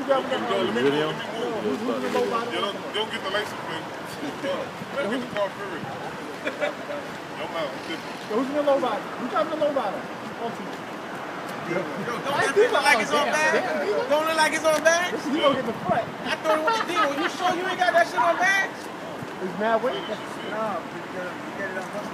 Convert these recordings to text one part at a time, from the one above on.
Video? Don't get the license plate. Don't get the car period. Who's in the low rider? Who's driving the low rider? Don't look like it's on bag. Don't look like it's on bag. You gonna get the front. I thought it was the deal. You sure you ain't got that shit on bags? It's mad weight. No, you get it on hustle.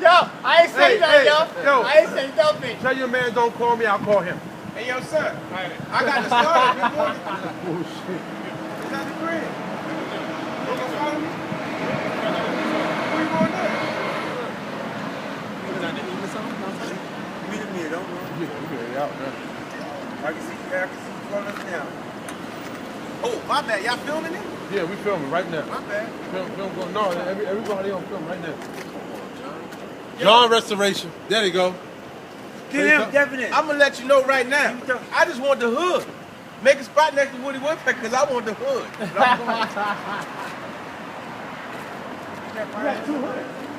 Yo, I ain't saying nothing, yo. I ain't saying nothing. Tell your man don't call me, I'll call him. Hey, yo, son. I got the starter. Oh, shit. It's at the crib. You gonna follow me? Where you going there? Meet him here, don't worry. Yeah, out there. I can see you calling us now. Oh, my bad. Y'all filming it? Yeah, we filming right now. My bad. Film going. No, everybody on film right now. John Restoration. There you go. Get him definite. I'm gonna let you know right now. I just want the hood. Make a spot next to BODYWORK because I want the hood.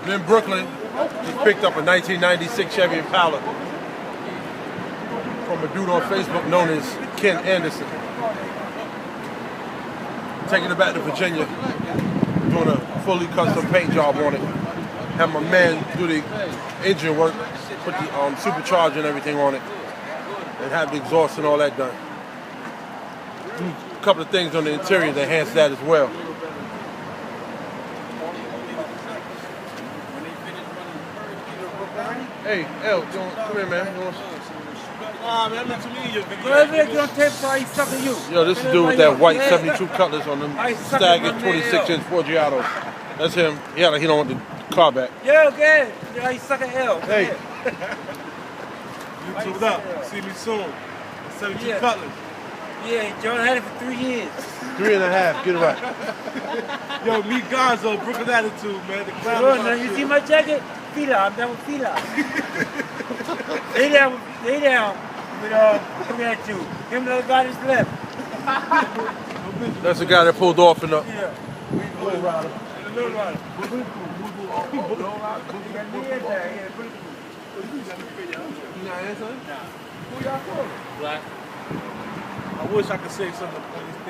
In Brooklyn, he picked up a 1996 Chevy Impala from a dude on Facebook known as Ken Anderson. Taking it back to Virginia, doing a fully custom paint job on it. Have my man do the engine work, put the supercharger and everything on it, and have the exhaust and all that done. Do a couple of things on the interior to enhance that as well. Hey, El, come here, man. Nah, man, I'm too many years. Yo, this is dude with that white 72 Cutlass on them staggered 26-inch Forgiatos. That's him. Yeah, he don't want the car back. Yeah, okay. I suck at L. Hey. YouTube's up. See me soon. 72 Cutlass. Yeah, John had it for 3 years. 3.5. Get it right. Yo, me Gonzo, Brooklyn attitude, man. The clown. Bro, now you see my jacket? Fila, I'm down with Fila. Lay down. With looking at you. Him the other guy that's left. That's the guy that pulled off in the Yeah. low rider. The little rider. Black. I wish I could say something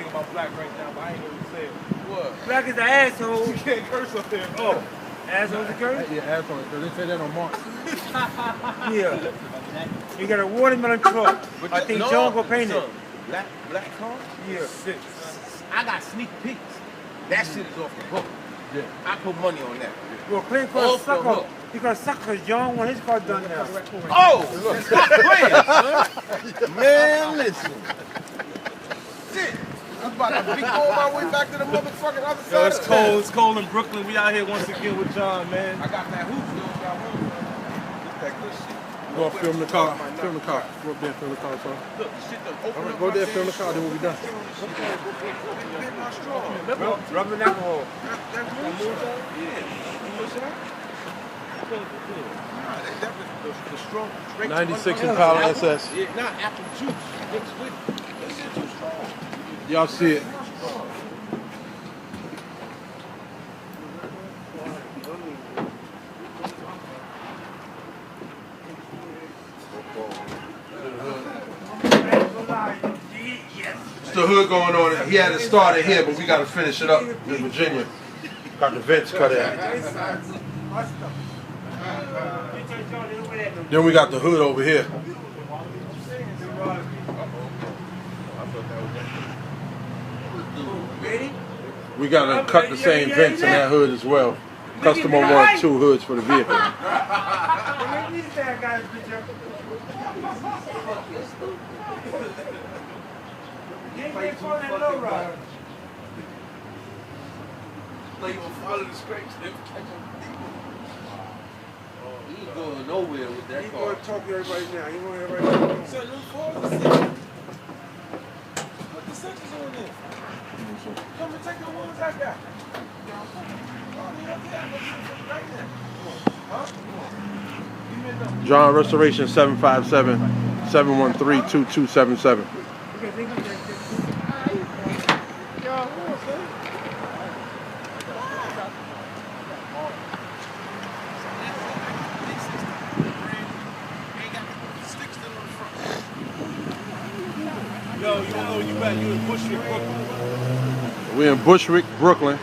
about black right now, but I ain't gonna say it. What? Black is an asshole. You can't curse up there. Oh. Asshole's a curse? Yeah, asshole. They say that on Mark. Yeah. You got a watermelon truck. I think John will paint it. Black car? Yeah. I got sneak peeks. That shit is off the hook. Yeah. I put money on that. Well, Clint got a sucker. Because sucker John want his car done now. Oh! Stop playing, son. Man, listen. Shit. I'm about to be going my way back to the motherfucking other side. Yo, it's cold. It's cold in Brooklyn. We out here once again with John, man. I got that hoop still. Got one. That good shit. Go up, film the car. Film the car. Go up there, film the car, son. Look, the shit done open All right, up go my there, shit. film the car, then we'll be done. Hit my straw. Rubbing alcohol. That's moonshine? Yeah. Moonshine? Nah, that was the strong. 96 Impala SS. Yeah, not apple juice mixed with it. That shit too strong. Y'all see it. It's the hood going on. He had it started here, but we got to finish it up in Virginia. Got the vents cut out. Then we got the hood over here. We got to cut the same vents in that hood as well. Customer wanted 2 hoods for the vehicle. Like you follow the scrapes, never catch them. You ain't going nowhere with that car. You want to talk to everybody now. You want everybody to know. So look for the Put the sections on there. Come and take the ones I got. John Restoration 757-713-2277. you at? You in Bushwick, Brooklyn. We're in Bushwick, Brooklyn.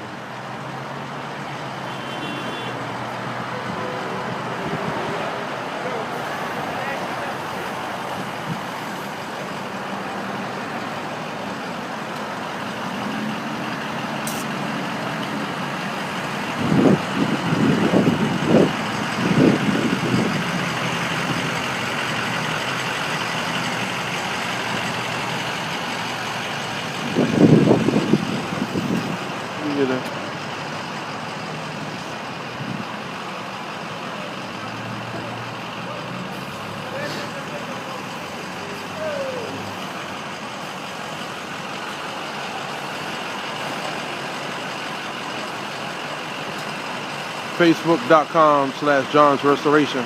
Facebook.com/John's Restoration.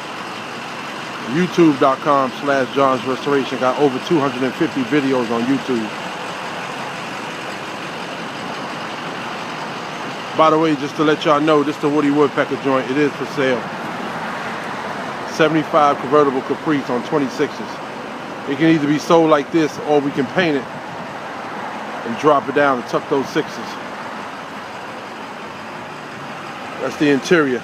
YouTube.com/John's Restoration. Got over 250 videos on YouTube. By the way, just to let y'all know, this is the Woody Woodpecker joint. It is for sale. 75 convertible Caprice on 26s. It can either be sold like this or we can paint it and drop it down and tuck those 6s. That's the interior.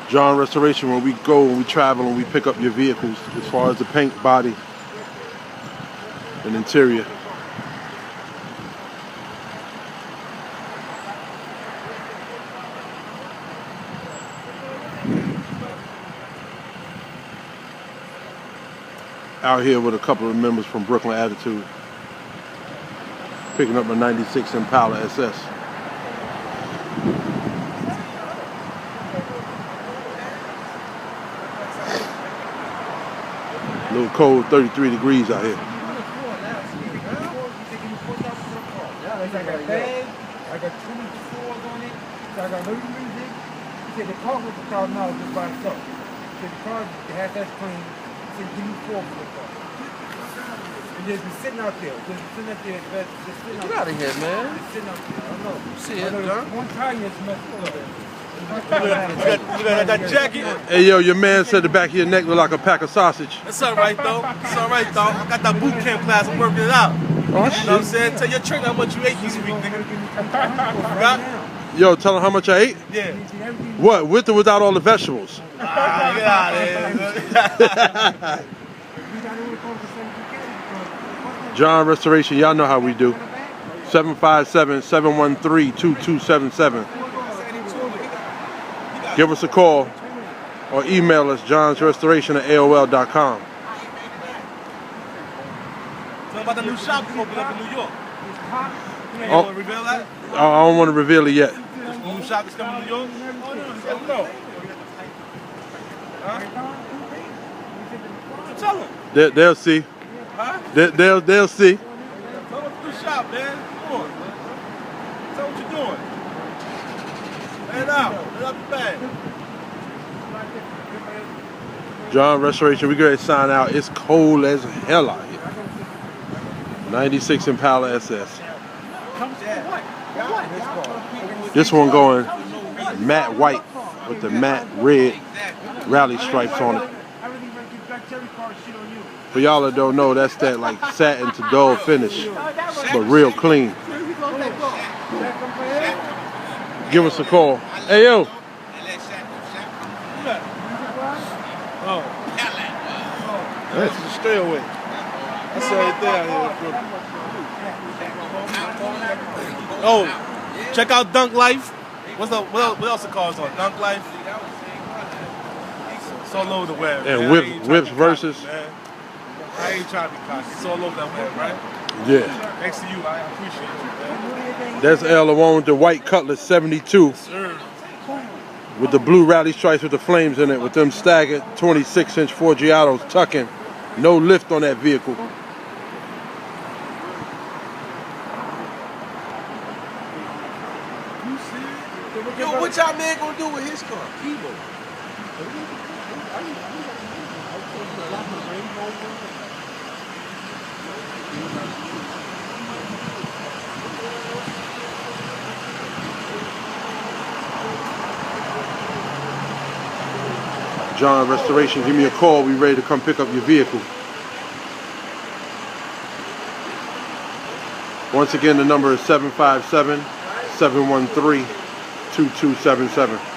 John Restoration, when we go and we travel and we pick up your vehicles as far as the paint, body, and interior. Out here with a couple of members from Brooklyn Attitude, picking up a 96 Impala SS. A little cold, 33 degrees out here. I got a bag, I got 24s on it, so I got no music. He said the car was $1,000 just by itself. He said the car has that clean. He said give me 4 for the car. And just been sitting out there, just sitting out there, just sitting out there. Get out of here, man. Just sitting out there, I don't know. See it, John? One tire is messed up. You got that jacket? Hey yo, your man said the back of your neck look like a pack of sausage. That's all right, though. It's all right, though. I got that boot camp class. I'm working it out. Oh, You know what I'm shit. saying? Tell your trainer how much you ate this week, nigga. Forgot? Yo, tell him how much I ate. Yeah. What, with or without all the vegetables? Get out of here. John Restoration, y'all know how we do. 757-713-2277. Give us a call or email us, johnsrestoration@aol.com. Tell about the new shop you opened up in New York. You Oh. want to reveal that? I don't want to reveal it yet. The new shop is coming to New York? No. Huh? Tell them. They'll see. Huh? They'll see. Tell them about the new shop, man. Come on. Tell what you're doing. Lay it out. Lay it out the bag. John Restoration, we going to sign out. It's cold as hell out here. 96 Impala SS. This one going matte white with the matte red rally stripes on it. For y'all that don't know, that's that like satin to dull finish, but real clean. Give us a call. Hey yo. Oh. That's just stay away. That's everything out here. Oh, check out Dunk Life. What else the cars on? Dunk Life. It's all over the web. And man. Whips versus. Man. I ain't trying to be cocky. It's all over that web, right? Yeah. Thanks to you, I appreciate you, man. That's L, the one with the white Cutlass 72 Sir. with the blue rally stripes with the flames in it, with them staggered 26-inch Forgiatos tucking. No lift on that vehicle. Yo, what y'all man gonna do with his car? Keyboard. John Restoration, give me a call. We ready to come pick up your vehicle. Once again, the number is 757-713-2277.